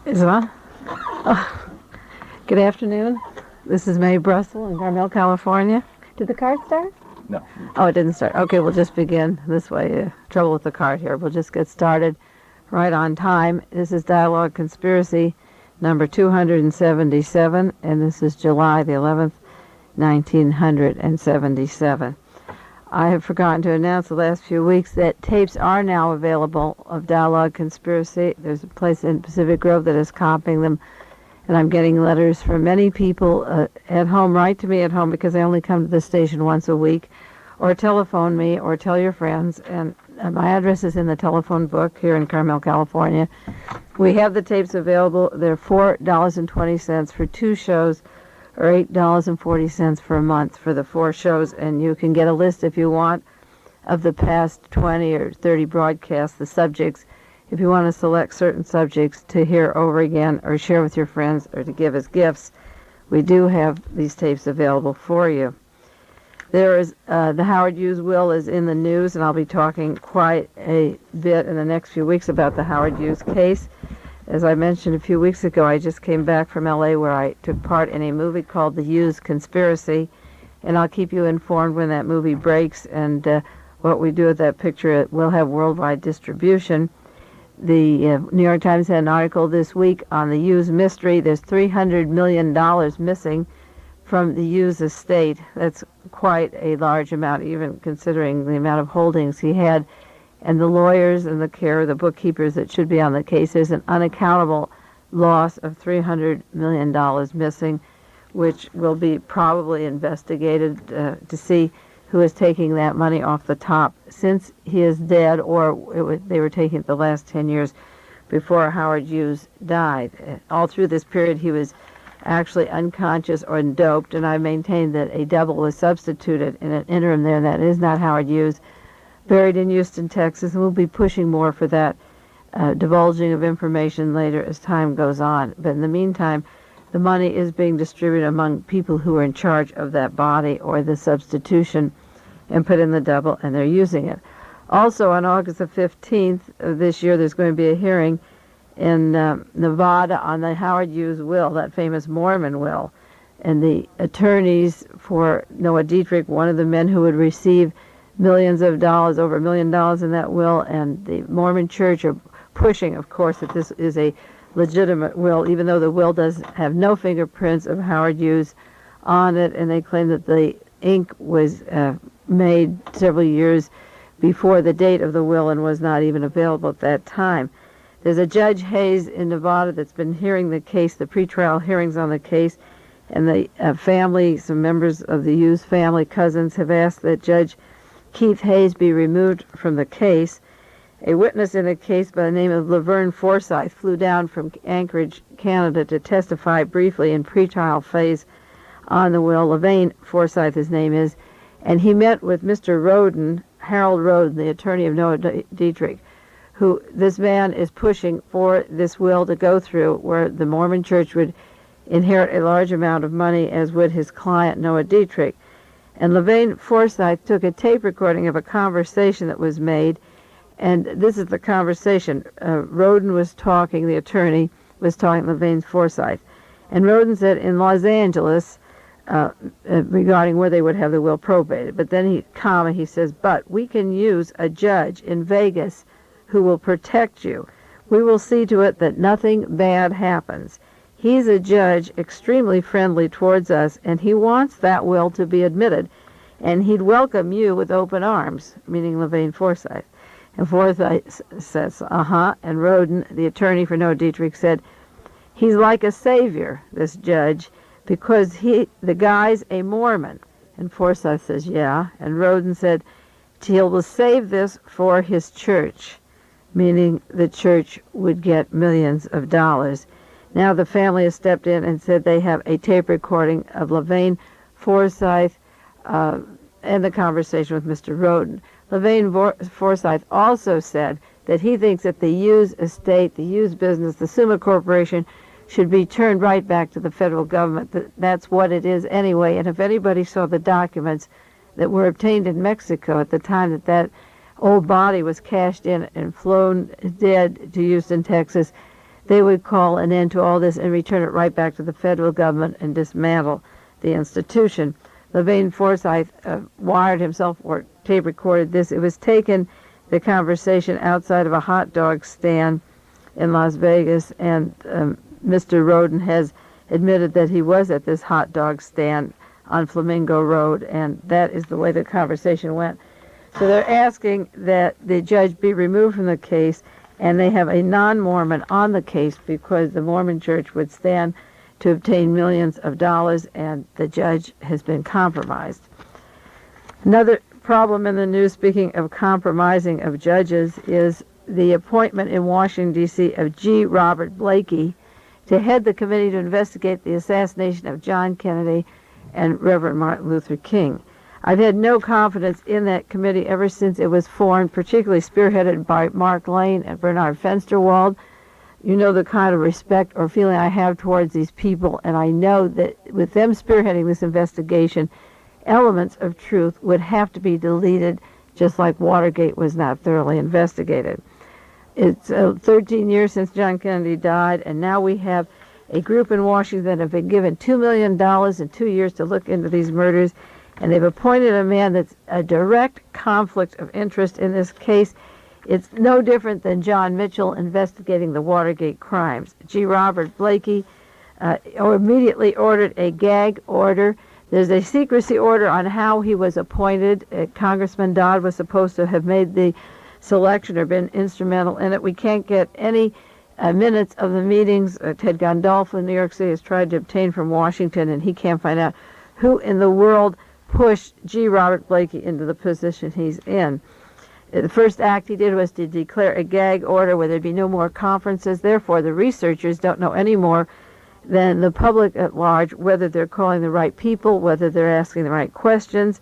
Is it on? Oh, good afternoon. This is Mae Brussell in Carmel, California. Did the card start? No. Oh, it didn't start. Okay, we'll just begin this way. Trouble with the card here. We'll just get started right on time. This is Dialogue Conspiracy number 277, and this is July the 11th, 1977. I have forgotten to announce the last few weeks that tapes are now available of Dialogue Conspiracy. There's a place in Pacific Grove that is copying them, and I'm getting letters from many people at home. Write to me at home because I only come to the station once a week, or telephone me, or tell your friends. And my address is in the telephone book here in Carmel, California. We have the tapes available. They're $4.20 for 2 shows, or $8.40 for a month for the 4 shows, and you can get a list if you want of the past 20 or 30 broadcasts, the subjects, if you want to select certain subjects to hear over again or share with your friends or to give as gifts. We do have these tapes available for you. There is the Howard Hughes will is in the news, and I'll be talking quite a bit in the next few weeks about the Howard Hughes case. As I mentioned a few weeks ago, I just came back from L.A. where I took part in a movie called The Hughes Conspiracy, and I'll keep you informed when that movie breaks and what we do with that picture. It will have worldwide distribution. The New York Times had an article this week on the Hughes mystery. There's $300 million missing from the Hughes estate. That's quite a large amount, even considering the amount of holdings he had, and the lawyers and the care of the bookkeepers that should be on the case. There's an unaccountable loss of $300 million missing, which will be probably investigated to see who is taking that money off the top since he is dead, or they were taking it the last 10 years before Howard Hughes died. All through this period, he was actually unconscious or doped, and I maintain that a double was substituted in an interim there. That is not Howard Hughes, buried in Houston, Texas, and we'll be pushing more for that divulging of information later as time goes on. But in the meantime, the money is being distributed among people who are in charge of that body or the substitution and put in the double, and they're using it. Also, on August the 15th of this year, there's going to be a hearing in Nevada on the Howard Hughes will, that famous Mormon will. And the attorneys for Noah Dietrich, one of the men who would receive millions of dollars, over $1 million in that will, and the Mormon Church are pushing, of course, that this is a legitimate will, even though the will does have no fingerprints of Howard Hughes on it, and they claim that the ink was made several years before the date of the will and was not even available at that time. There's a Judge Hayes in Nevada that's been hearing the case, the pretrial hearings on the case, and the family, some members of the Hughes family, cousins, have asked that Judge Keith Hayes be removed from the case. A witness in the case by the name of Laverne Forsyth flew down from Anchorage, Canada, to testify briefly in pretrial phase on the will. Laverne Forsyth, his name is, and he met with Mr. Roden, Harold Roden, the attorney of Noah Dietrich, who this man is pushing for this will to go through, where the Mormon Church would inherit a large amount of money, as would his client, Noah Dietrich. And Laverne Forsyth took a tape recording of a conversation that was made, and this is the conversation. Roden was talking, the attorney was talking to Laverne Forsyth, and Roden said in Los Angeles, regarding where they would have the will probated, but then he says, but we can use a judge in Vegas who will protect you. We will see to it that nothing bad happens. He's a judge extremely friendly towards us, and he wants that will to be admitted, and he'd welcome you with open arms, meaning Laverne Forsyth. And Forsyth says, and Roden, the attorney for Noah Dietrich, said, he's like a savior, this judge, because the guy's a Mormon. And Forsyth says, yeah. And Roden said, he will save this for his church, meaning the church would get millions of dollars. Now the family has stepped in and said they have a tape recording of Laverne Forsyth and the conversation with Mr. Roden. Laverne Forsyth also said that he thinks that the Hughes estate, the Hughes business, the Summa Corporation, should be turned right back to the federal government. That's what it is anyway. And if anybody saw the documents that were obtained in Mexico at the time that old body was cashed in and flown dead to Houston, Texas, they would call an end to all this and return it right back to the federal government and dismantle the institution. Levane Forsythe wired himself or tape recorded this. It was taken, the conversation, outside of a hot dog stand in Las Vegas, and Mr. Roden has admitted that he was at this hot dog stand on Flamingo Road, and that is the way the conversation went. So they're asking that the judge be removed from the case, and they have a non-Mormon on the case because the Mormon Church would stand to obtain millions of dollars, and the judge has been compromised. Another problem in the news, speaking of compromising of judges, is the appointment in Washington, D.C. of G. Robert Blakey to head the committee to investigate the assassination of John Kennedy and Reverend Martin Luther King. I've had no confidence in that committee ever since it was formed, particularly spearheaded by Mark Lane and Bernard Fensterwald. You know the kind of respect or feeling I have towards these people, and I know that with them spearheading this investigation, elements of truth would have to be deleted, just like Watergate was not thoroughly investigated. It's 13 years since John Kennedy died, and now we have a group in Washington that have been given $2 million in 2 years to look into these murders, and they've appointed a man that's a direct conflict of interest in this case. It's no different than John Mitchell investigating the Watergate crimes. G. Robert Blakey immediately ordered a gag order. There's a secrecy order on how he was appointed. Congressman Dodd was supposed to have made the selection or been instrumental in it. We can't get any minutes of the meetings. Ted Gandolfo in New York City has tried to obtain from Washington, and he can't find out who in the world pushed G. Robert Blakey into the position he's in. The first act he did was to declare a gag order where there'd be no more conferences. Therefore, the researchers don't know any more than the public at large whether they're calling the right people, whether they're asking the right questions,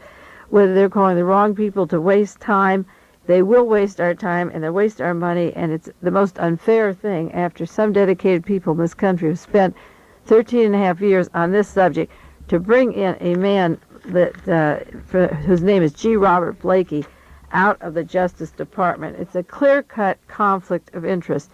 whether they're calling the wrong people to waste time. They will waste our time and they'll waste our money, and it's the most unfair thing after some dedicated people in this country have spent 13 and a half years on this subject to bring in a man whose name is G. Robert Blakey out of the Justice Department. It's a clear-cut conflict of interest.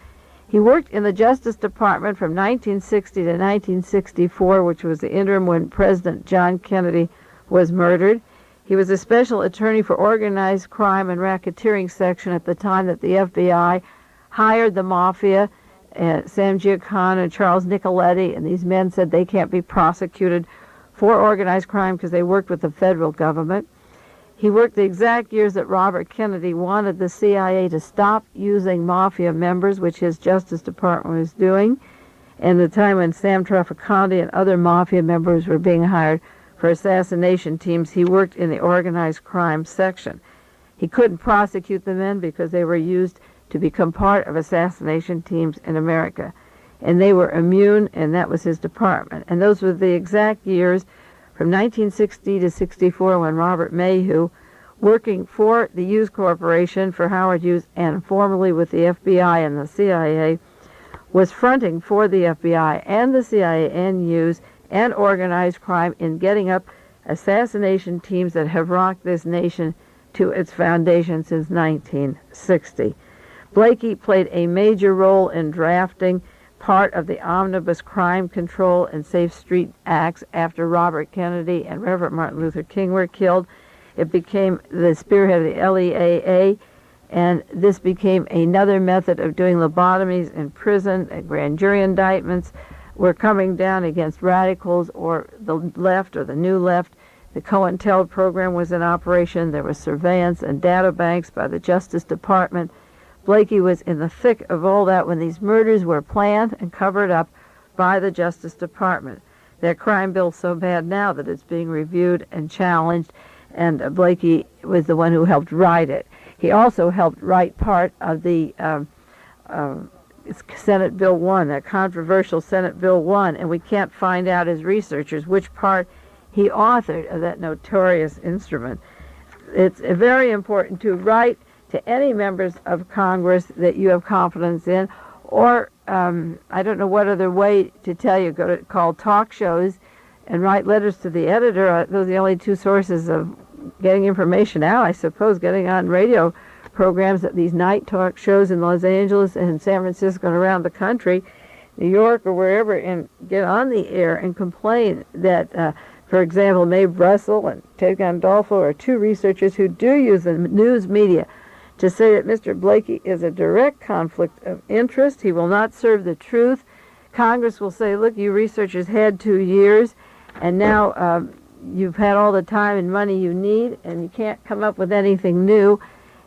He worked in the Justice Department from 1960 to 1964, which was the interim when President John Kennedy was murdered. He was a special attorney for organized crime and racketeering section at the time that the FBI hired the mafia, Sam Giancana and Charles Nicoletti, and these men said they can't be prosecuted for organized crime because they worked with the federal government. He worked the exact years that Robert Kennedy wanted the CIA to stop using mafia members, which his Justice Department was doing, and the time when Sam Trafficante and other mafia members were being hired for assassination teams. He worked in the organized crime section. He couldn't prosecute the men because they were used to become part of assassination teams in America. And they were immune, and that was his department. And those were the exact years from 1960 to 64 when Robert Mayhew, working for the Hughes Corporation, for Howard Hughes, and formerly with the FBI and the CIA, was fronting for the FBI and the CIA and Hughes and organized crime in getting up assassination teams that have rocked this nation to its foundation since 1960. Blakey played a major role in drafting part of the Omnibus Crime Control and Safe Street Acts after Robert Kennedy and Reverend Martin Luther King were killed. It became the spearhead of the LEAA, and this became another method of doing lobotomies in prison. Grand jury indictments were coming down against radicals or the left or the new left. The COINTEL program was in operation. There was surveillance and data banks by the Justice Department. Blakey was in the thick of all that when these murders were planned and covered up by the Justice Department. Their crime bill's so bad now that it's being reviewed and challenged, and Blakey was the one who helped write it. He also helped write part of the Senate Bill 1, that controversial Senate Bill 1, and we can't find out as researchers which part he authored of that notorious instrument. It's very important to write to any members of Congress that you have confidence in, or I don't know what other way to tell you, call talk shows and write letters to the editor. Those are the only two sources of getting information out, I suppose, getting on radio programs at these night talk shows in Los Angeles and San Francisco and around the country. New York or wherever and get on the air and complain that, for example, Mae Brussell and Ted Gandolfo are two researchers who do use the news media to say that Mr. Blakey is a direct conflict of interest. He will not serve the truth. Congress will say, look, you researchers had 2 years, and now you've had all the time and money you need, and you can't come up with anything new.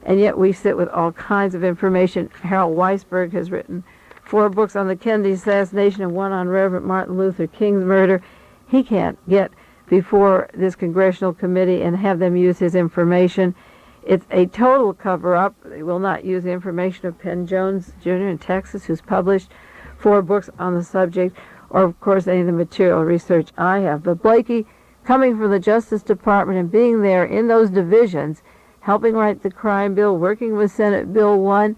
And yet we sit with all kinds of information. Harold Weisberg has written 4 books on the Kennedy assassination and 1 on Reverend Martin Luther King's murder. He can't get before this congressional committee and have them use his information. It's a total cover-up. They will not use the information of Penn Jones Jr. in Texas, who's published 4 books on the subject, or, of course, any of the material research I have. But Blakey, coming from the Justice Department and being there in those divisions, helping write the crime bill, working with Senate Bill 1,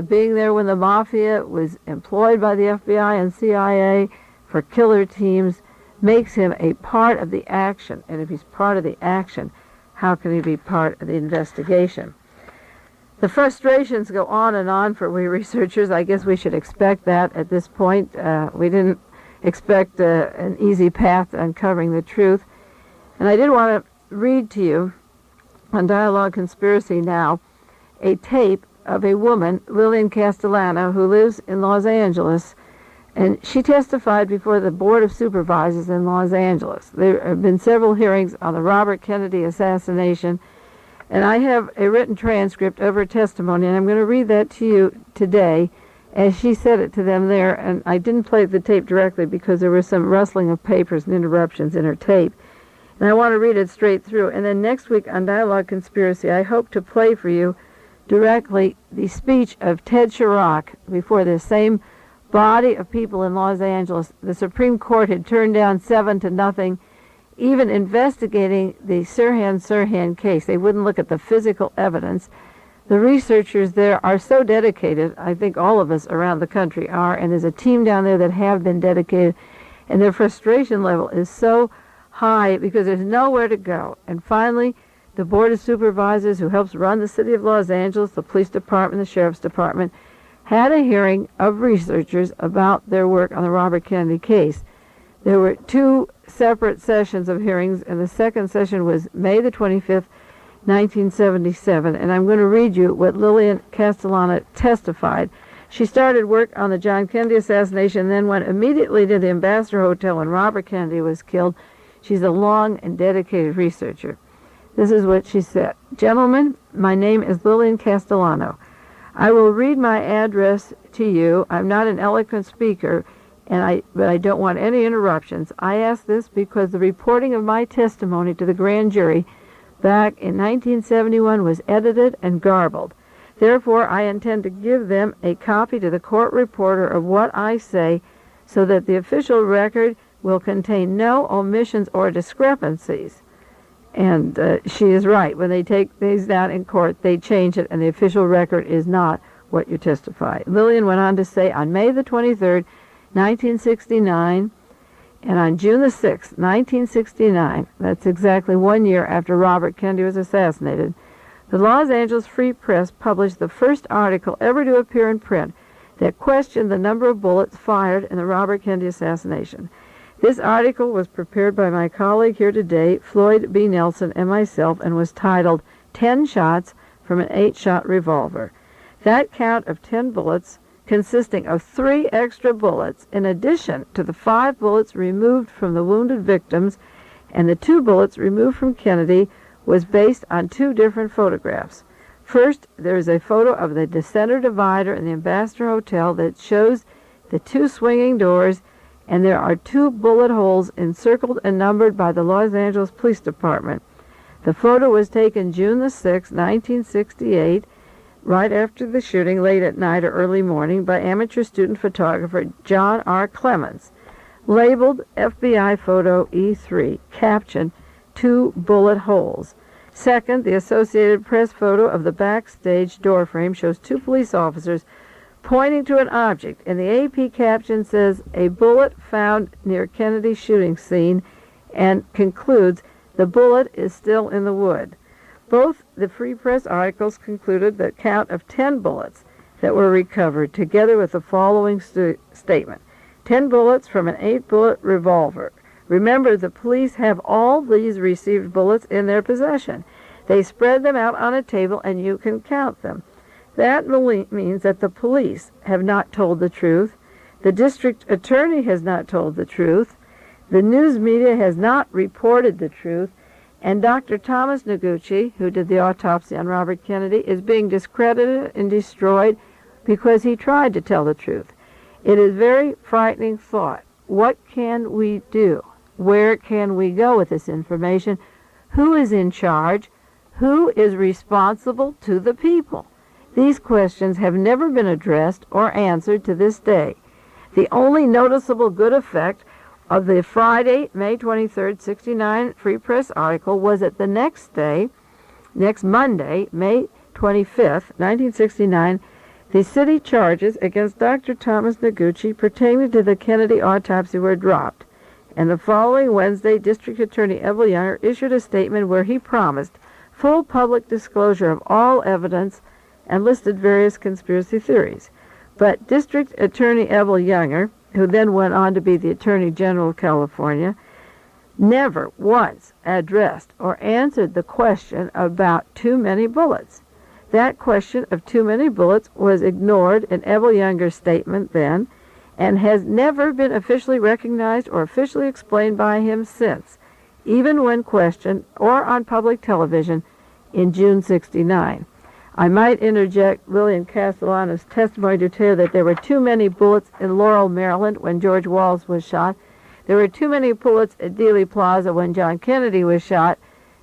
being there when the Mafia was employed by the FBI and CIA for killer teams, makes him a part of the action. And if he's part of the action, how can he be part of the investigation? The frustrations go on and on for we researchers. I guess we should expect that at this point. We didn't expect an easy path to uncovering the truth. And I did want to read to you on Dialogue Conspiracy Now a tape of a woman, Lillian Castellano, who lives in Los Angeles, and she testified before the Board of Supervisors in Los Angeles. There have been several hearings on the Robert Kennedy assassination, and I have a written transcript of her testimony, and I'm going to read that to you today as she said it to them there. And I didn't play the tape directly because there was some rustling of papers and interruptions in her tape. And I want to read it straight through. And then next week on Dialogue Conspiracy, I hope to play for you directly the speech of Ted Chirac before the same body of people in Los Angeles. The Supreme Court had turned down 7-0, even investigating the Sirhan case. They wouldn't look at the physical evidence. The researchers there are so dedicated. I think all of us around the country are, and there's a team down there that have been dedicated, and their frustration level is so high because there's nowhere to go. And finally, the Board of Supervisors, who helps run the city of Los Angeles, the police department, the sheriff's department, had a hearing of researchers about their work on the Robert Kennedy case. There were 2 separate sessions of hearings, and the second session was May the 25th, 1977, and I'm going to read you what Lillian Castellano testified. She started work on the John Kennedy assassination and then went immediately to the Ambassador Hotel when Robert Kennedy was killed. She's a long and dedicated researcher. This is what she said. Gentlemen, my name is Lillian Castellano. I will read my address to you. I'm not an eloquent speaker, but I don't want any interruptions. I ask this because the reporting of my testimony to the grand jury back in 1971 was edited and garbled. Therefore, I intend to give them a copy to the court reporter of what I say so that the official record will contain no omissions or discrepancies. And she is right. When they take these down in court, they change it, and the official record is not what you testify. Lillian went on to say, on May the 23rd, 1969, and on June the 6th, 1969, that's exactly 1 year after Robert Kennedy was assassinated, the Los Angeles Free Press published the first article ever to appear in print that questioned the number of bullets fired in the Robert Kennedy assassination. This article was prepared by my colleague here today, Floyd B. Nelson, and myself, and was titled 10 Shots from an 8-Shot Revolver. That count of 10 bullets, consisting of 3 extra bullets, in addition to the 5 bullets removed from the wounded victims and the 2 bullets removed from Kennedy, was based on 2 different photographs. First, there is a photo of the center divider in the Ambassador Hotel that shows the 2 swinging doors, and there are 2 bullet holes encircled and numbered by the Los Angeles Police Department. The photo was taken June the 6th, 1968, right after the shooting, late at night or early morning, by amateur student photographer John R. Clements, labeled FBI Photo E3, captioned 2 bullet holes. Second, the Associated Press photo of the backstage doorframe shows 2 police officers pointing to an object, and the AP caption says, a bullet found near Kennedy's shooting scene, and concludes, the bullet is still in the wood. Both the Free Press articles concluded the count of 10 bullets that were recovered, together with the following statement. 10 bullets from an 8-bullet revolver. Remember, the police have all these received bullets in their possession. They spread them out on a table and you can count them. That means that the police have not told the truth. The district attorney has not told the truth. The news media has not reported the truth. And Dr. Thomas Noguchi, who did the autopsy on Robert Kennedy, is being discredited and destroyed because he tried to tell the truth. It is a very frightening thought. What can we do? Where can we go with this information? Who is in charge? Who is responsible to the people? These questions have never been addressed or answered to this day. The only noticeable good effect of the Friday, May 23rd, 69 Free Press article was that the next Monday, May 25th, 1969, the city charges against Dr. Thomas Noguchi pertaining to the Kennedy autopsy were dropped. And the following Wednesday, District Attorney Evel Younger issued a statement where he promised full public disclosure of all evidence and listed various conspiracy theories. But District Attorney Evel Younger, who then went on to be the Attorney General of California, never once addressed or answered the question about too many bullets. That question of too many bullets was ignored in Evel Younger's statement then and has never been officially recognized or officially explained by him since, even when questioned or on public television in June 69. I might interject Lillian Castellano's testimony to tell you that there were too many bullets in Laurel, Maryland when George Wallace was shot. There were too many bullets at Dealey Plaza when John Kennedy was shot.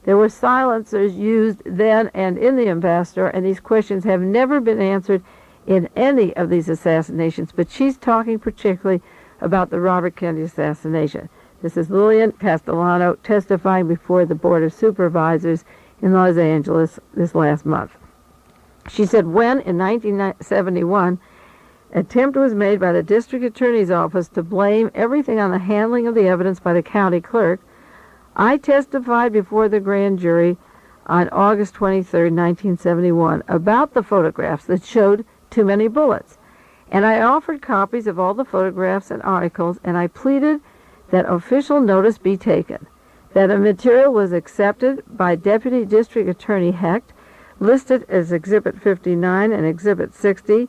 There were silencers used then and in the Ambassador, and these questions have never been answered in any of these assassinations. But she's talking particularly about the Robert Kennedy assassination. This is Lillian Castellano testifying before the Board of Supervisors in Los Angeles this last month. She said, when, in 1971, attempt was made by the district attorney's office to blame everything on the handling of the evidence by the county clerk, I testified before the grand jury on August 23, 1971, about the photographs that showed too many bullets. And I offered copies of all the photographs and articles, and I pleaded that official notice be taken, that a material was accepted by Deputy District Attorney Hecht, listed as Exhibit 59 and Exhibit 60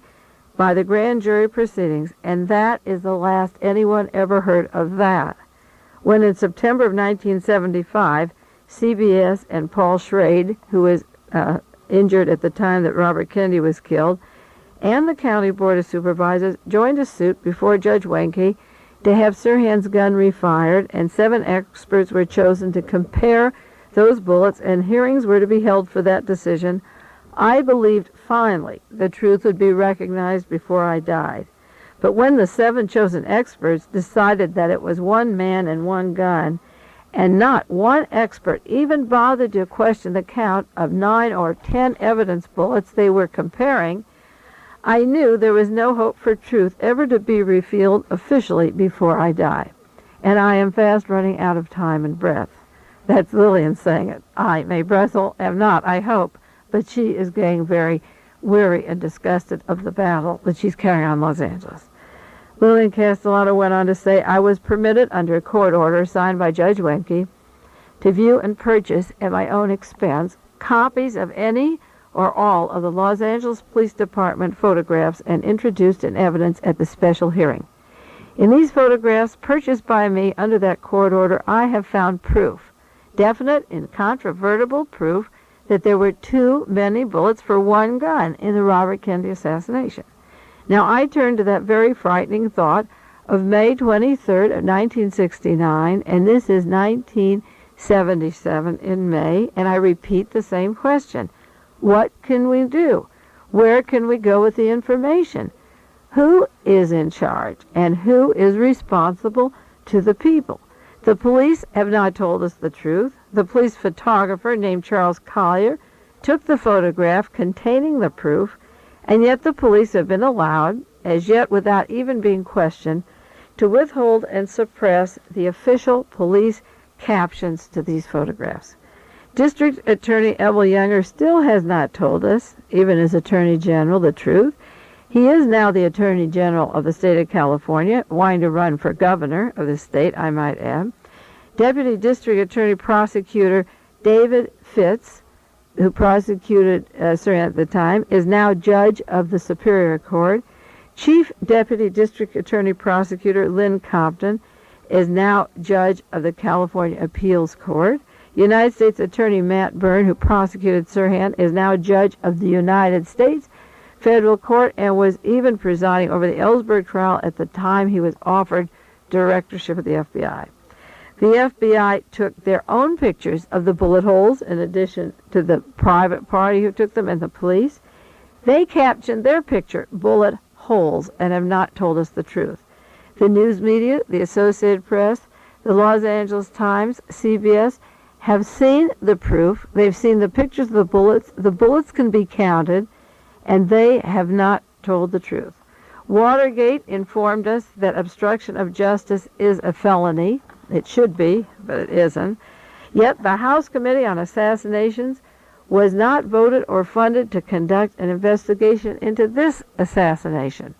by the grand jury proceedings, and that is the last anyone ever heard of that. When in September of 1975, CBS and Paul Schrade, who was injured at the time that Robert Kennedy was killed, and the County Board of Supervisors joined a suit before Judge Wenke to have Sirhan's gun refired, and 7 experts were chosen to compare those bullets, and hearings were to be held for that decision. I believed finally the truth would be recognized before I died. But when the 7 chosen experts decided that it was one man and one gun, and not one expert even bothered to question the count of 9 or 10 evidence bullets they were comparing, I knew there was no hope for truth ever to be revealed officially before I die. And I am fast running out of time and breath. That's Lillian saying it. I, Mae Brussell, am not, I hope, but she is getting very weary and disgusted of the battle that she's carrying on Los Angeles. Lillian Castellano went on to say, I was permitted under a court order signed by Judge Wenke to view and purchase at my own expense copies of any or all of the Los Angeles Police Department photographs and introduced in evidence at the special hearing. In these photographs purchased by me under that court order, I have found proof, definite, incontrovertible proof, that there were too many bullets for one gun in the Robert Kennedy assassination. Now I turn to that very frightening thought of May 23rd of 1969, and this is 1977 in May, and I repeat the same question. What can we do? Where can we go with the information? Who is in charge, and who is responsible to the people? The police have not told us the truth. The police photographer named Charles Collier took the photograph containing the proof, and yet the police have been allowed, as yet without even being questioned, to withhold and suppress the official police captions to these photographs. District Attorney Evel Younger still has not told us, even as Attorney General, the truth. He is now the Attorney General of the state of California, wanting to run for governor of the state, I might add. Deputy District Attorney Prosecutor David Fitz, who prosecuted Sirhan at the time, is now judge of the Superior Court. Chief Deputy District Attorney Prosecutor Lynn Compton is now judge of the California Appeals Court. United States Attorney Matt Byrne, who prosecuted Sirhan, is now judge of the United States Federal Court and was even presiding over the Ellsberg trial at the time he was offered directorship of the FBI. The FBI took their own pictures of the bullet holes in addition to the private party who took them and the police. They captioned their picture, bullet holes, and have not told us the truth. The news media, the Associated Press, the Los Angeles Times, CBS, have seen the proof. They've seen the pictures of the bullets. The bullets can be counted, and they have not told the truth. Watergate informed us that obstruction of justice is a felony. It should be, but it isn't. Yet the House Committee on Assassinations was not voted or funded to conduct an investigation into this assassination.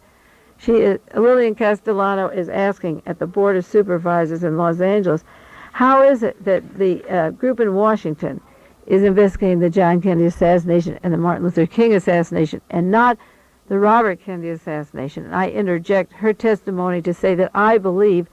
Lillian Castellano is asking at the Board of Supervisors in Los Angeles, how is it that the group in Washington is investigating the John Kennedy assassination and the Martin Luther King assassination and not the Robert Kennedy assassination? And I interject her testimony to say that I believe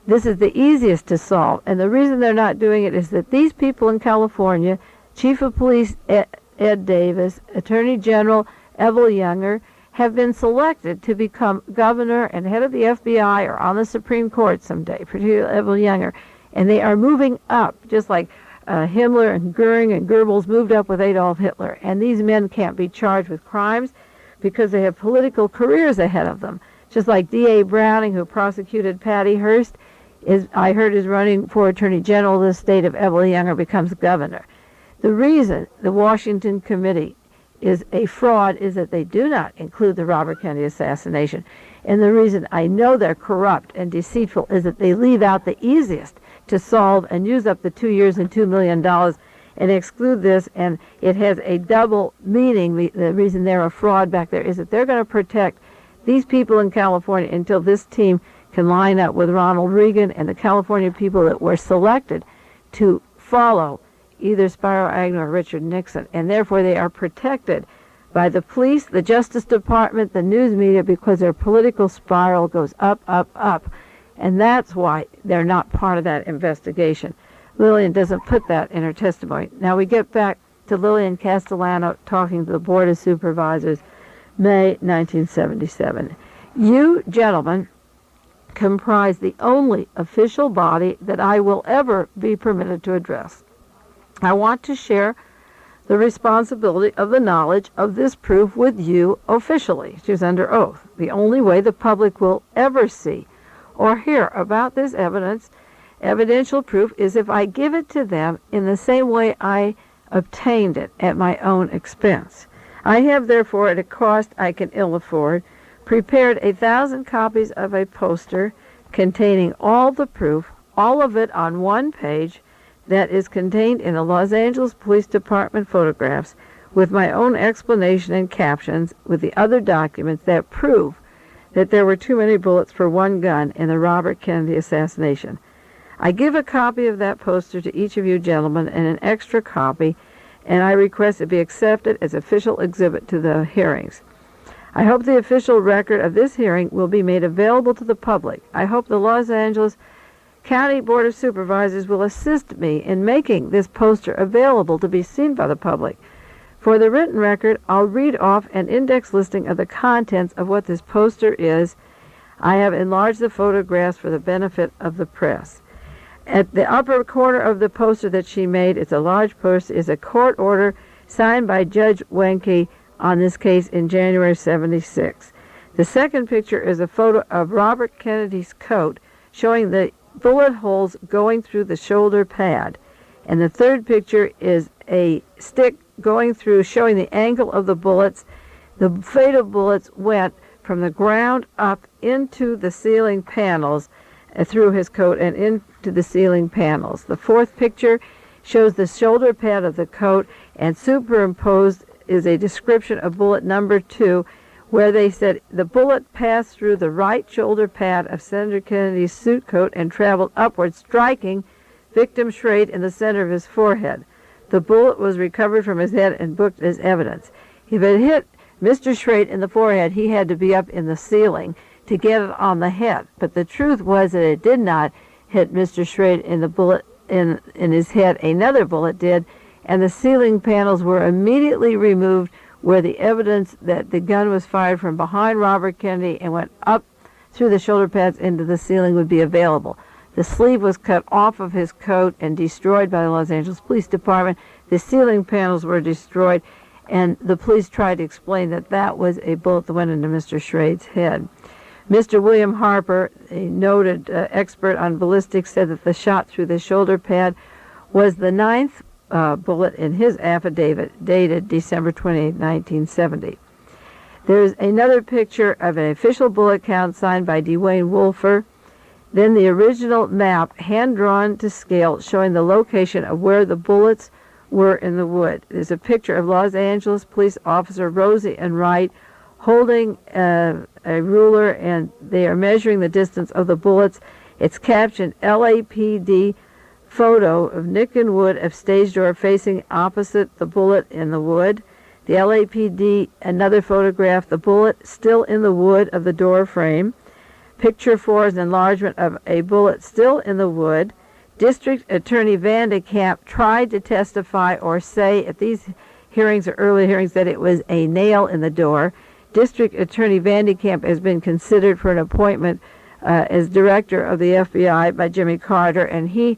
this is the easiest to solve. And the reason they're not doing it is that these people in California, Chief of Police Ed Davis, Attorney General Evel Younger, have been selected to become governor and head of the FBI or on the Supreme Court someday, particularly Evel Younger. And they are moving up, just like Himmler and Goering and Goebbels moved up with Adolf Hitler. And these men can't be charged with crimes because they have political careers ahead of them. Just like D.A. Browning, who prosecuted Patty Hearst, I heard is running for Attorney General of the state if Evel Younger becomes governor. The reason the Washington Committee is a fraud is that they do not include the Robert Kennedy assassination. And the reason I know they're corrupt and deceitful is that they leave out the easiest to solve and use up the 2 years and $2 million and exclude this, and it has a double meaning. The reason they're a fraud back there is that they're going to protect these people in California until this team can line up with Ronald Reagan and the California people that were selected to follow either Spiro Agnew or Richard Nixon, and therefore they are protected by the police, the Justice Department, the news media, because their political spiral goes up, up, up. And that's why they're not part of that investigation. Lillian doesn't put that in her testimony. Now we get back to Lillian Castellano talking to the Board of Supervisors, May 1977. You gentlemen comprise the only official body that I will ever be permitted to address. I want to share the responsibility of the knowledge of this proof with you officially. She's under oath. The only way the public will ever see or hear about this evidential proof, is if I give it to them in the same way I obtained it at my own expense. I have, therefore, at a cost I can ill afford, prepared 1,000 copies of a poster containing all the proof, all of it on one page, that is contained in the Los Angeles Police Department photographs with my own explanation and captions with the other documents that prove that there were too many bullets for one gun in the Robert Kennedy assassination. I give a copy of that poster to each of you gentlemen and an extra copy, and I request it be accepted as official exhibit to the hearings. I hope the official record of this hearing will be made available to the public. I hope the Los Angeles County Board of Supervisors will assist me in making this poster available to be seen by the public. For the written record, I'll read off an index listing of the contents of what this poster is. I have enlarged the photographs for the benefit of the press. At the upper corner of the poster that she made, it's a large poster, is a court order signed by Judge Wenke on this case in January 76. The second picture is a photo of Robert Kennedy's coat showing the bullet holes going through the shoulder pad. And the third picture is a stick going through, showing the angle of the bullets. The fatal bullets went from the ground up into the ceiling panels, through his coat and into the ceiling panels. The fourth picture shows the shoulder pad of the coat, and superimposed is a description of bullet number 2, where they said the bullet passed through the right shoulder pad of Senator Kennedy's suit coat and traveled upward, striking victim Schrade in the center of his forehead. The bullet was recovered from his head and booked as evidence. If it hit Mr. Schrade in the forehead, he had to be up in the ceiling to get it on the head. But the truth was that it did not hit Mr. Schrade in the bullet in his head. Another bullet did, and the ceiling panels were immediately removed, where the evidence that the gun was fired from behind Robert Kennedy and went up through the shoulder pads into the ceiling would be available. The sleeve was cut off of his coat and destroyed by the Los Angeles Police Department. The ceiling panels were destroyed, and the police tried to explain that that was a bullet that went into Mr. Schrade's head. Mr. William Harper, a noted expert on ballistics, said that the shot through the shoulder pad was the ninth bullet in his affidavit dated December 28, 1970. There's another picture of an official bullet count signed by Dwayne Wolfer. Then the original map, hand-drawn to scale, showing the location of where the bullets were in the wood. There's a picture of Los Angeles police officer Rosie and Wright holding a ruler, and they are measuring the distance of the bullets. It's captioned LAPD photo of Nick and Wood of stage door facing opposite the bullet in the wood. The LAPD, another photograph, the bullet still in the wood of the door frame. Picture 4 is an enlargement of a bullet still in the wood. District Attorney Vandekamp tried to testify or say at these hearings or early hearings that it was a nail in the door. District Attorney Vandekamp has been considered for an appointment as director of the FBI by Jimmy Carter, and he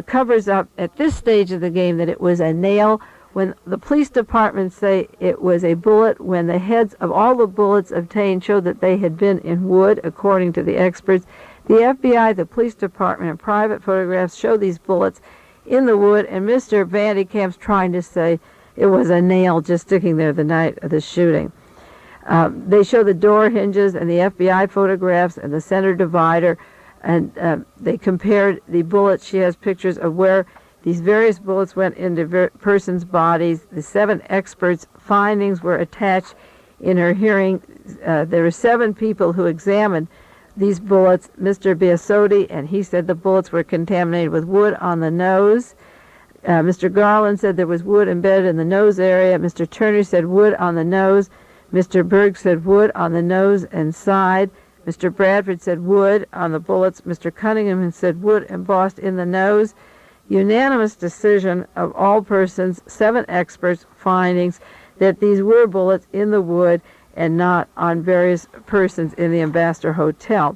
covers up at this stage of the game that it was a nail when the police department say it was a bullet, when the heads of all the bullets obtained showed that they had been in wood, according to the experts. The FBI, the police department, and private photographs show these bullets in the wood, and Mr. Vandekamp's trying to say it was a nail just sticking there the night of the shooting. They show the door hinges and the FBI photographs and the center divider, and they compared the bullets. She has pictures of where these various bullets went into persons' bodies. The 7 experts' findings were attached in her hearing. There were 7 people who examined these bullets. Mr. Biasotti, and he said the bullets were contaminated with wood on the nose. Mr. Garland said there was wood embedded in the nose area. Mr. Turner said wood on the nose. Mr. Berg said wood on the nose and side. Mr. Bradford said wood on the bullets. Mr. Cunningham said wood embossed in the nose. Unanimous decision of all persons, 7 experts' findings that these were bullets in the wood and not on various persons in the Ambassador Hotel.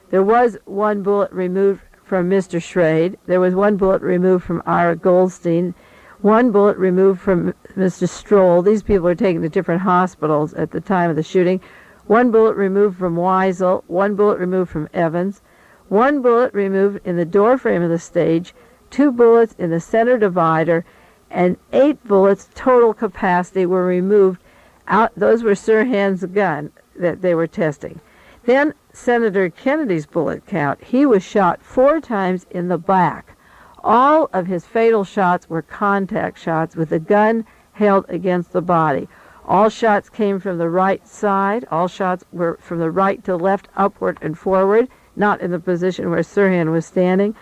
There was 1 bullet removed from Mr. Schrade. There was 1 bullet removed from Ira Goldstein. 1 bullet removed from Mr. Stroll. These people were taken to different hospitals at the time of the shooting. 1 bullet removed from Weisel. 1 bullet removed from Evans. 1 bullet removed in the door frame of the stage. 2 bullets in the center divider, and 8 bullets total capacity were removed out. Those were Sirhan's gun that they were testing. Then Senator Kennedy's bullet count. He was shot 4 times in the back. All of his fatal shots were contact shots with the gun held against the body. All shots came from the right side. All shots were from the right to left, upward and forward, not in the position where Sirhan was standing.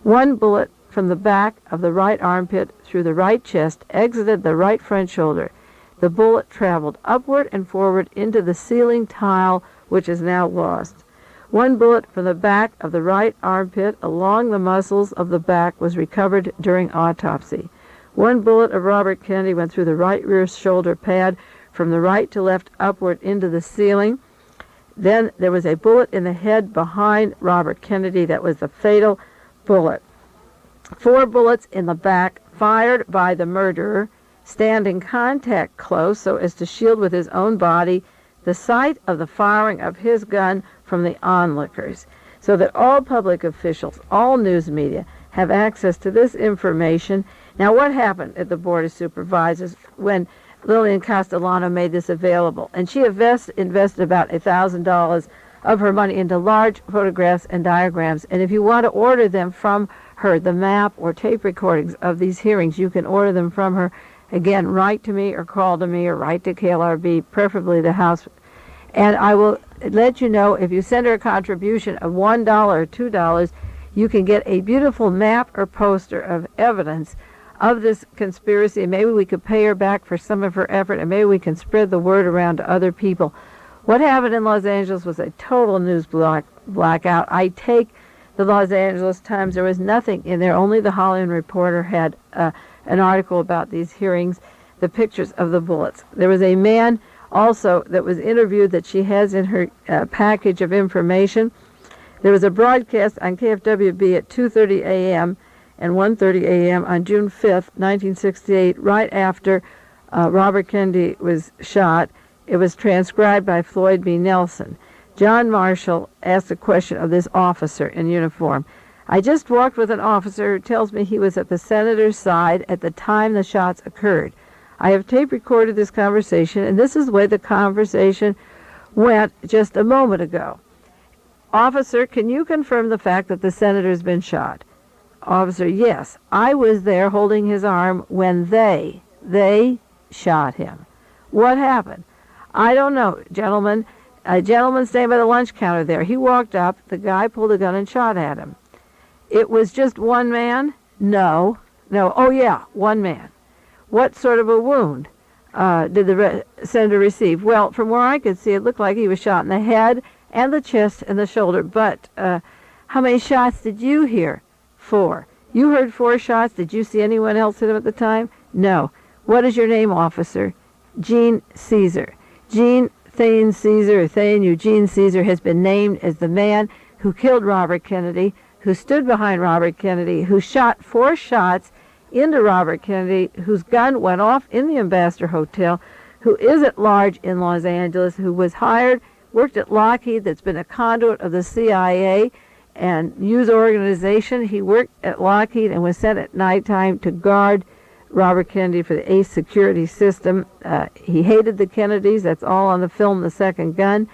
1 bullet from the back of the right armpit through the right chest exited the right front shoulder. The bullet traveled upward and forward into the ceiling tile, which is now lost. 1 bullet from the back of the right armpit along the muscles of the back was recovered during autopsy. 1 bullet of Robert Kennedy went through the right rear shoulder pad from the right to left upward into the ceiling. Then there was a bullet in the head behind Robert Kennedy that was the fatal bullet. 4 bullets in the back fired by the murderer, standing contact close so as to shield with his own body the site of the firing of his gun from the onlookers, so that all public officials, all news media, have access to this information. Now, what happened at the Board of Supervisors when Lillian Castellano made this available? And she invested about $1,000 of her money into large photographs and diagrams. And if you want to order them from her, the map or tape recordings of these hearings, you can order them from her. Again, write to me or call to me or write to KLRB, preferably the House And I will let you know, if you send her a contribution of $1 or $2, you can get a beautiful map or poster of evidence of this conspiracy. And maybe we could pay her back for some of her effort, and maybe we can spread the word around to other people. What happened in Los Angeles was a total news blackout. I take the Los Angeles Times. There was nothing in there. Only the Hollywood Reporter had an article about these hearings, the pictures of the bullets. There was a man also that was interviewed that she has in her package of information. There was a broadcast on KFWB at 2:30 a.m. and 1:30 a.m. on June 5th, 1968, right after Robert Kennedy was shot. It was transcribed by Floyd B. Nelson. John Marshall asked a question of this officer in uniform. I just walked with an officer who tells me he was at the senator's side at the time the shots occurred. I have tape recorded this conversation, and this is the way the conversation went just a moment ago. Officer, can you confirm the fact that the senator's been shot? Officer, yes. I was there holding his arm when they shot him. What happened? I don't know, gentlemen. A gentleman staying by the lunch counter there. He walked up. The guy pulled a gun and shot at him. It was just one man? No. Oh, yeah, one man. What sort of a wound did the senator receive? Well, from where I could see, it looked like he was shot in the head and the chest and the shoulder. But how many shots did you hear? 4. You heard 4 shots. Did you see anyone else hit him at the time? No. What is your name, officer? Gene Caesar. Gene Thane Caesar, or Thane Eugene Caesar, has been named as the man who killed Robert Kennedy, who stood behind Robert Kennedy, who shot 4 shots into Robert Kennedy, whose gun went off in the Ambassador Hotel, who is at large in Los Angeles, who was hired, worked at Lockheed, that's been a conduit of the CIA and news organization. He worked at Lockheed and was sent at nighttime to guard Robert Kennedy for the ACE security system. He hated the Kennedys. That's all on the film, The Second Gun.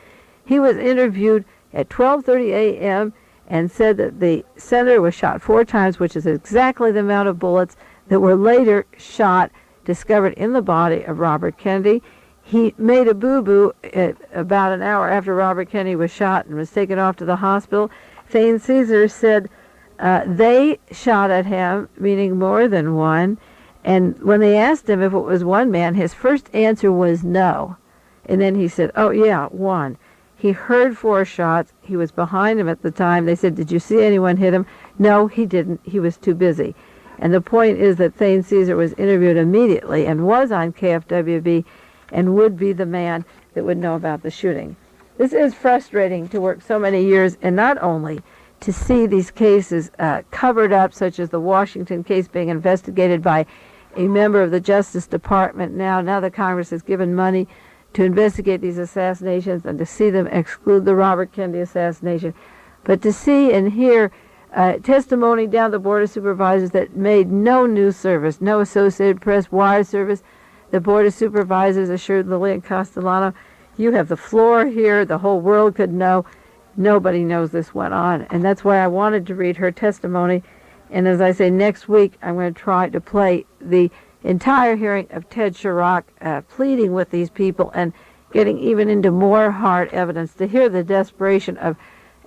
He was interviewed at 12:30 a.m. and said that the senator was shot 4 times, which is exactly the amount of bullets that were later discovered in the body of Robert Kennedy. He made a boo-boo about an hour after Robert Kennedy was shot and was taken off to the hospital. Thane Caesar said they shot at him, meaning more than one. And when they asked him if it was one man, his first answer was no. And then he said, oh, yeah, one. He heard 4 shots. He was behind him at the time. They said, did you see anyone hit him? No, he didn't. He was too busy. And the point is that Thane Caesar was interviewed immediately and was on KFWB and would be the man that would know about the shooting. This is frustrating to work so many years and not only to see these cases covered up, such as the Washington case being investigated by a member of the Justice Department now the Congress has given money to investigate these assassinations and to see them exclude the Robert Kennedy assassination. But to see and hear testimony down the Board of Supervisors that made no news service, no Associated Press wire service, the Board of Supervisors assured Lillian Castellano, you have the floor here, the whole world could know. Nobody knows this went on. And that's why I wanted to read her testimony. And as I say, next week I'm going to try to play the entire hearing of Ted Chirac pleading with these people and getting even into more hard evidence to hear the desperation of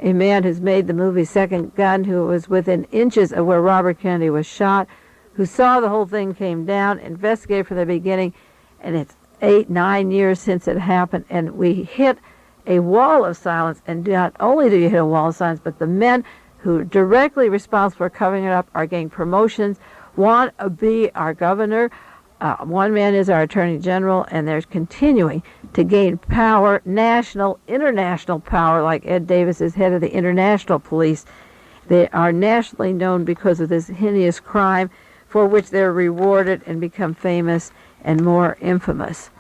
a man who's made the movie Second Gun, who was within inches of where Robert Kennedy was shot, who saw the whole thing came down, investigated from the beginning, and it's 8-9 years since it happened, and we hit a wall of silence. And not only do you hit a wall of silence, but the men who are directly responsible for covering it up are getting promotions. One be our governor, one man is our attorney general, and they're continuing to gain power, national, international power, like Ed Davis is head of the International Police. They are nationally known because of this heinous crime for which they're rewarded and become famous and more infamous.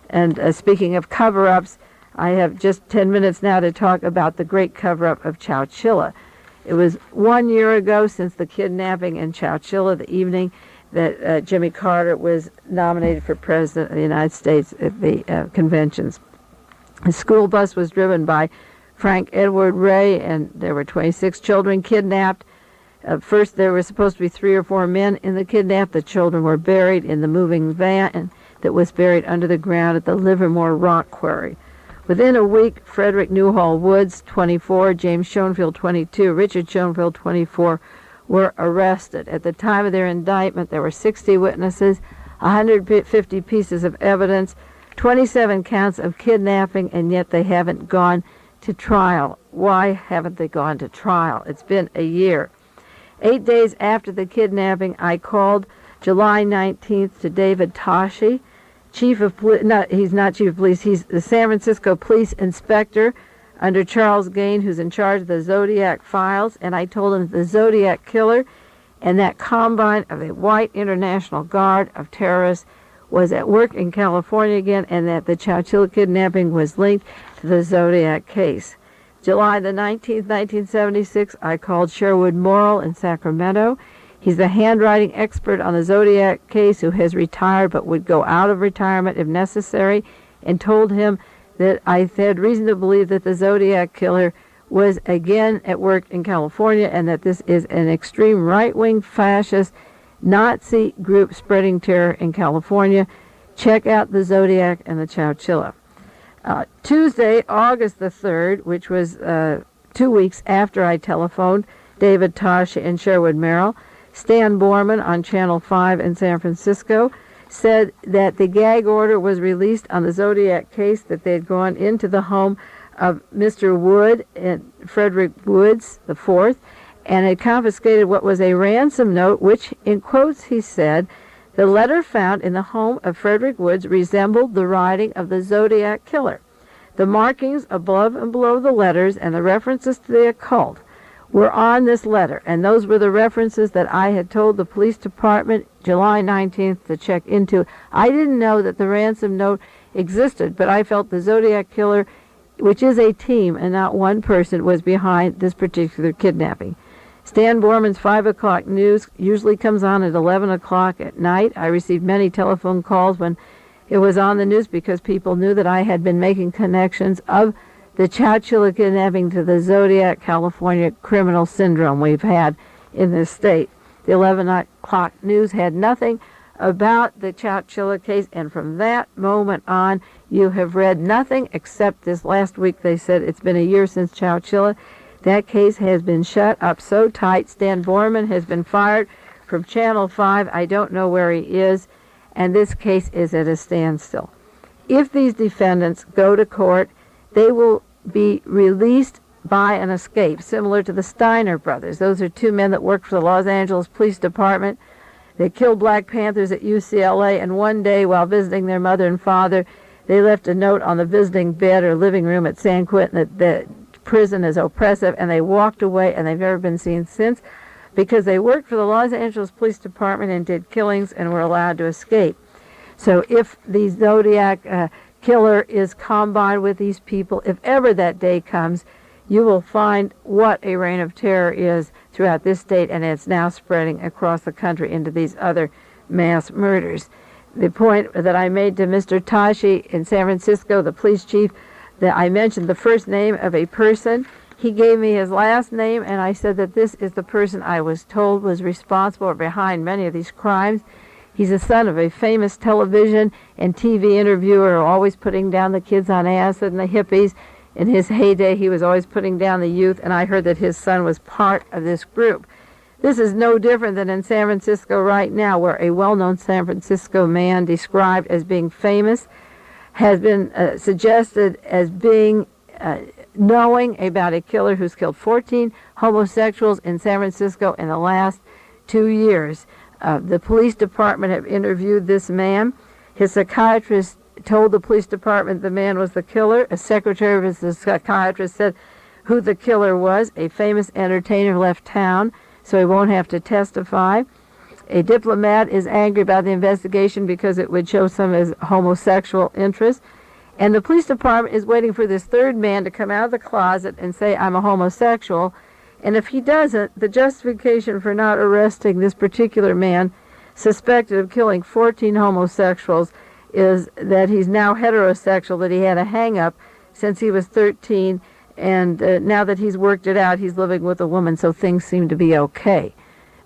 And speaking of cover-ups, I have just 10 minutes now to talk about the great cover-up of Chowchilla. It was 1 year ago since the kidnapping in Chowchilla, the evening that Jimmy Carter was nominated for President of the United States at the conventions. The school bus was driven by Frank Edward Ray, and there were 26 children kidnapped. First, there were supposed to be 3 or 4 men in the kidnap. The children were buried in the moving van that was buried under the ground at the Livermore Rock Quarry. Within a week, Frederick Newhall Woods, 24, James Schoenfield, 22, Richard Schoenfield, 24, were arrested. At the time of their indictment, there were 60 witnesses, 150 pieces of evidence, 27 counts of kidnapping, and yet they haven't gone to trial. Why haven't they gone to trial? It's been a year. 8 days after the kidnapping, I called July 19th to David Toschi, chief of police. No, he's not chief of police. He's the San Francisco police inspector under Charles Gain, who's in charge of the Zodiac files. And I told him the Zodiac killer and that combine of a white International Guard of terrorists was at work in California again, and that the Chowchilla kidnapping was linked to the Zodiac case. July the 19th, 1976, I called Sherwood Morrill in Sacramento. He's the handwriting expert on the Zodiac case who has retired but would go out of retirement if necessary, and told him that I had reason to believe that the Zodiac killer was again at work in California, and that this is an extreme right-wing fascist Nazi group spreading terror in California. Check out the Zodiac and the Chowchilla. Tuesday, August the 3rd, which was 2 weeks after I telephoned David Tosh and Sherwood Merrill, Stan Borman on Channel 5 in San Francisco said that the gag order was released on the Zodiac case, that they had gone into the home of Mr. Wood and Frederick Woods IV, and had confiscated what was a ransom note, which, in quotes, he said, the letter found in the home of Frederick Woods resembled the writing of the Zodiac killer. The markings above and below the letters and the references to the occult were on this letter, and those were the references that I had told the police department July 19th to check into. I didn't know that the ransom note existed, but I felt the Zodiac killer, which is a team and not one person, was behind this particular kidnapping. Stan Borman's 5 o'clock news usually comes on at 11 o'clock at night. I received many telephone calls when it was on the news because people knew that I had been making connections of the Chowchilla kidnapping to the Zodiac California criminal syndrome we've had in this state. The 11 o'clock news had nothing about the Chowchilla case, and from that moment on, you have read nothing except this last week. They said it's been a year since Chowchilla. That case has been shut up so tight. Stan Borman has been fired from Channel 5. I don't know where he is, and this case is at a standstill. If these defendants go to court, they will be released by an escape, similar to the Steiner brothers. Those are two men that worked for the Los Angeles Police Department. They killed Black Panthers at UCLA, and one day while visiting their mother and father, they left a note on the visiting bed or living room at San Quentin that the prison is oppressive, and they walked away, and they've never been seen since because they worked for the Los Angeles Police Department and did killings and were allowed to escape. So if the Zodiac killer is combined with these people, if ever that day comes, you will find what a reign of terror is throughout this state, and it's now spreading across the country into these other mass murders. The point that I made to Mr. Tashi in San Francisco, the police chief, that I mentioned the first name of a person. He gave me his last name, and I said that this is the person I was told was responsible or behind many of these crimes. He's the son of a famous television and TV interviewer, always putting down the kids on acid and the hippies. In his heyday, he was always putting down the youth, and I heard that his son was part of this group. This is no different than in San Francisco right now, where a well-known San Francisco man described as being famous has been suggested as being knowing about a killer who's killed 14 homosexuals in San Francisco in the last 2 years. The police department have interviewed this man. His psychiatrist told the police department the man was the killer. A secretary of his psychiatrist said who the killer was. A famous entertainer left town, so he won't have to testify. A diplomat is angry about the investigation because it would show some of his homosexual interest. And the police department is waiting for this third man to come out of the closet and say, I'm a homosexual. And if he doesn't, the justification for not arresting this particular man suspected of killing 14 homosexuals is that he's now heterosexual, that he had a hang-up since he was 13, and now that he's worked it out, he's living with a woman, so things seem to be okay.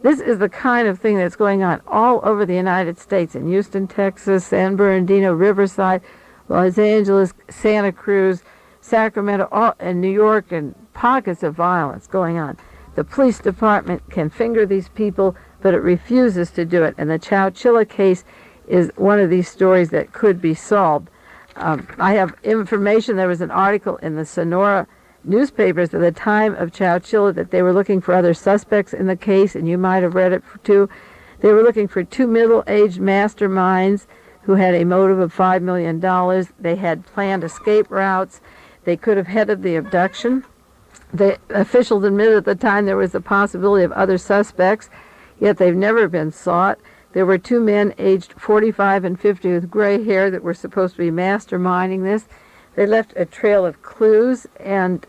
This is the kind of thing that's going on all over the United States, in Houston, Texas, San Bernardino, Riverside, Los Angeles, Santa Cruz, Sacramento, and New York, and pockets of violence going on. The police department can finger these people, but it refuses to do it. And the Chowchilla case is one of these stories that could be solved. I have information. There was an article in the Sonora newspapers at the time of Chowchilla that they were looking for other suspects in the case, and you might have read it too. They were looking for two middle-aged masterminds who had a motive of $5 million. They had planned escape routes. They could have headed the abduction. The officials admitted at the time there was a possibility of other suspects, yet they've never been sought. There were two men aged 45 and 50 with gray hair that were supposed to be masterminding this. They left a trail of clues and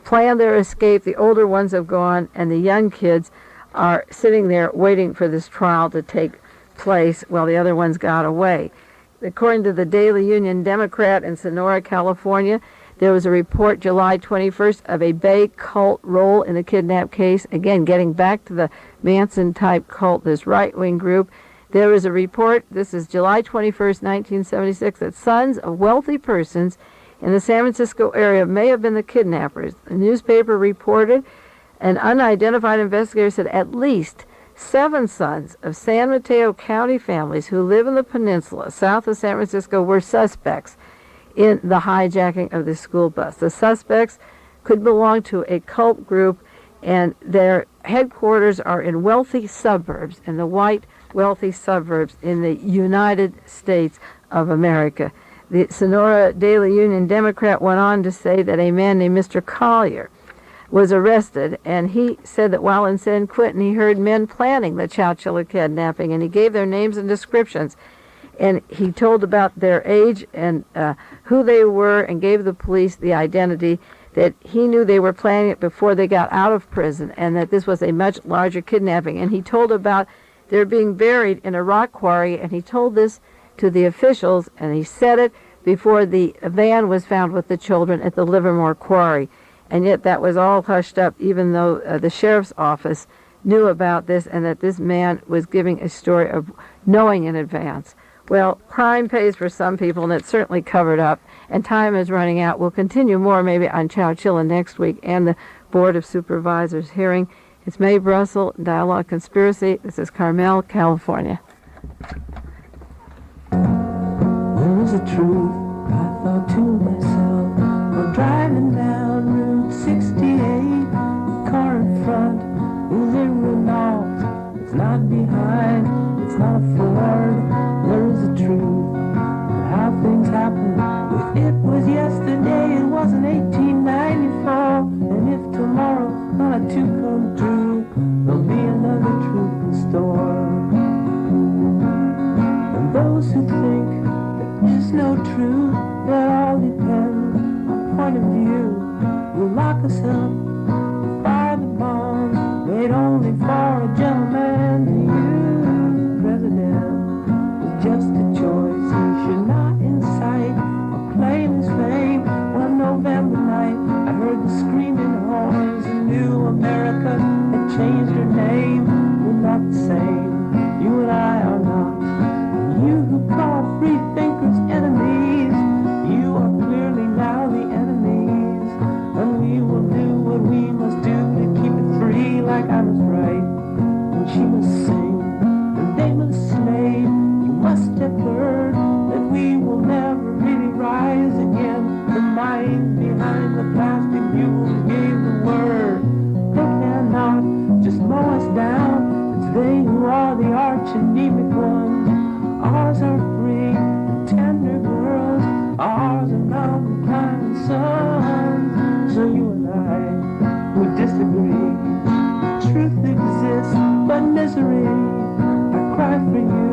planned their escape. The older ones have gone, and the young kids are sitting there waiting for this trial to take place while the other ones got away. According to the Daily Union Democrat in Sonora, California, there was a report July 21st of a Bay cult role in the kidnap case. Again, getting back to the Manson-type cult, this right-wing group. There was a report, this is July 21st, 1976, that sons of wealthy persons in the San Francisco area may have been the kidnappers. The newspaper reported an unidentified investigator said at least 7 sons of San Mateo County families who live in the peninsula south of San Francisco were suspects in the hijacking of the school bus. The suspects could belong to a cult group, and their headquarters are in wealthy suburbs, in the white wealthy suburbs in the United States of America. The Sonora Daily Union Democrat went on to say that a man named Mr. Collier was arrested, and he said that while in San Quentin he heard men planning the Chowchilla kidnapping, and he gave their names and descriptions. And he told about their age and who they were, and gave the police the identity, that he knew they were planning it before they got out of prison, and that this was a much larger kidnapping. And he told about their being buried in a rock quarry, and he told this to the officials, and he said it before the van was found with the children at the Livermore quarry. And yet that was all hushed up, even though the sheriff's office knew about this, and that this man was giving a story of knowing in advance. Well, crime pays for some people, and it's certainly covered up, and time is running out. We'll continue more maybe on Chowchilla next week and the Board of Supervisors hearing. It's Mae Brussell, Dialogue Conspiracy. This is Carmel, California. There is a truth, I thought to myself, while driving down Route 68, the car in front is a Renault. It's not behind, it's not a Ford. There is a truth, but how things happen. If it was yesterday, it wasn't 1894. And if tomorrow not to come true, there'll be another truth in store. And those who think there is no truth, that all depends on point of view, will lock us up, fire the bomb made only for a gentleman to use. President is just a choice, he should not incite or claim his fame. One November night I heard the screaming horns, a new America had changed her name. We're not the same, you and I are not. You who call free thinkers enemies, you are clearly now the enemies. And we will do what we must do to keep it free, like I was right when she must sing and they must slave. You must have heard that we will never really rise again. The mind behind the plastic mules gave the word. They cannot just mow us down. It's they who are the arch anemic ones. Ours are free and tender girls, ours are mountain climbing sons. So you and I would disagree. Truth exists, but misery. I cry for you,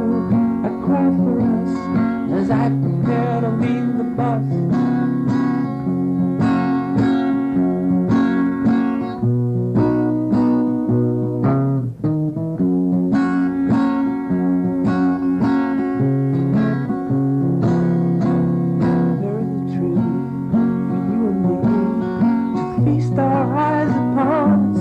I cry for us, as I prepare to leave the bus. Feast our eyes upon